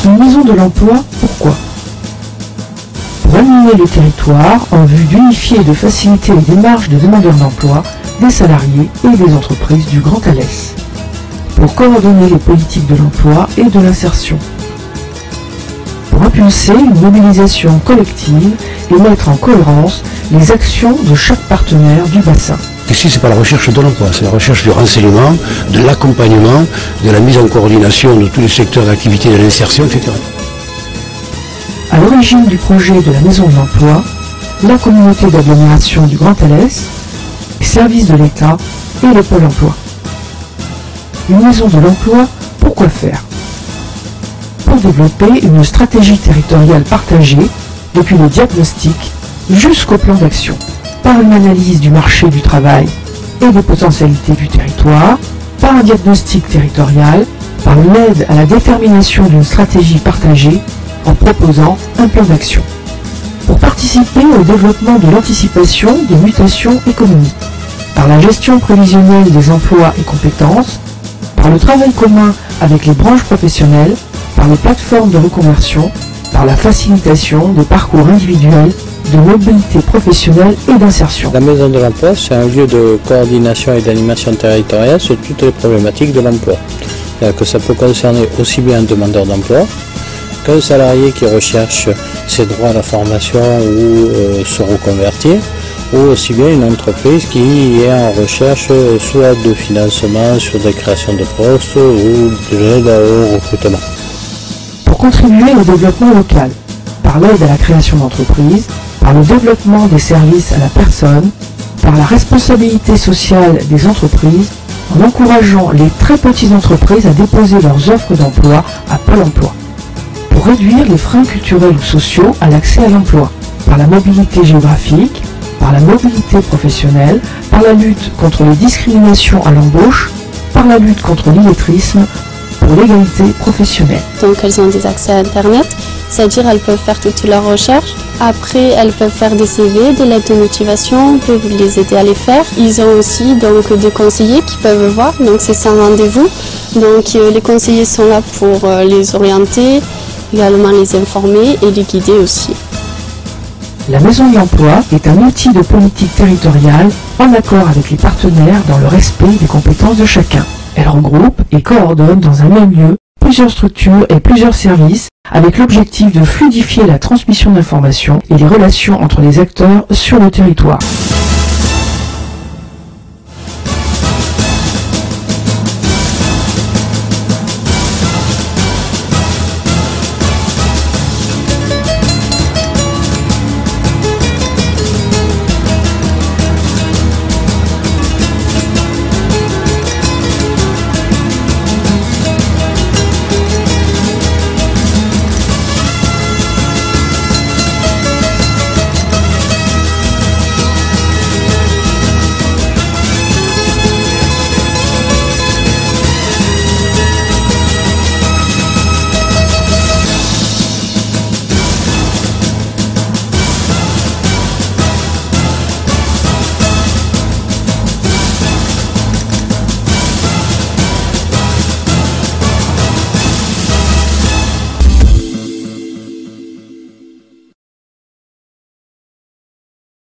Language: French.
Une maison de l'emploi, pourquoi? Pour animer le territoire en vue d'unifier et de faciliter les démarches des demandeurs d'emploi, des salariés et des entreprises du Grand Alès. Pour coordonner les politiques de l'emploi et de l'insertion. Pour impulser une mobilisation collective et mettre en cohérence les actions de chaque partenaire du bassin. Ici, c'est pas la recherche de l'emploi, c'est la recherche du renseignement, de l'accompagnement, de la mise en coordination de tous les secteurs d'activité de l'insertion, etc. À l'origine du projet de la Maison de l'Emploi, la communauté d'agglomération du Grand Alès, les services de l'État et le Pôle emploi. Une maison de l'emploi, pourquoi faire? Pour développer une stratégie territoriale partagée, depuis le diagnostic jusqu'au plan d'action, par une analyse du marché du travail et des potentialités du territoire, par un diagnostic territorial, par une aide à la détermination d'une stratégie partagée, en proposant un plan d'action. Pour participer au développement de l'anticipation des mutations économiques, par la gestion prévisionnelle des emplois et compétences, par le travail commun avec les branches professionnelles, par les plateformes de reconversion, par la facilitation des parcours individuels de mobilité professionnelle et d'insertion. La Maison de l'Emploi, c'est un lieu de coordination et d'animation territoriale sur toutes les problématiques de l'emploi. Que ça peut concerner aussi bien un demandeur d'emploi qu'un salarié qui recherche ses droits à la formation ou se reconvertir, ou aussi bien une entreprise qui est en recherche soit de financement sur des créations de postes ou de l'aide au recrutement. Pour contribuer au développement local, par l'aide à la création d'entreprises, par le développement des services à la personne, par la responsabilité sociale des entreprises, en encourageant les très petites entreprises à déposer leurs offres d'emploi à Pôle emploi. Pour réduire les freins culturels ou sociaux à l'accès à l'emploi, par la mobilité géographique, par la mobilité professionnelle, par la lutte contre les discriminations à l'embauche, par la lutte contre l'illettrisme, pour l'égalité professionnelle. Donc elles ont des accès à Internet, c'est-à-dire elles peuvent faire toutes leurs recherches. Après, elles peuvent faire des CV, des lettres de motivation, on peut les aider à les faire. Ils ont aussi donc des conseillers qui peuvent voir, donc c'est sans rendez-vous. Donc les conseillers sont là pour les orienter, également les informer et les guider aussi. La Maison de l'Emploi est un outil de politique territoriale en accord avec les partenaires dans le respect des compétences de chacun. Elle regroupe et coordonne dans un même lieu plusieurs structures et plusieurs services avec l'objectif de fluidifier la transmission d'informations et les relations entre les acteurs sur le territoire.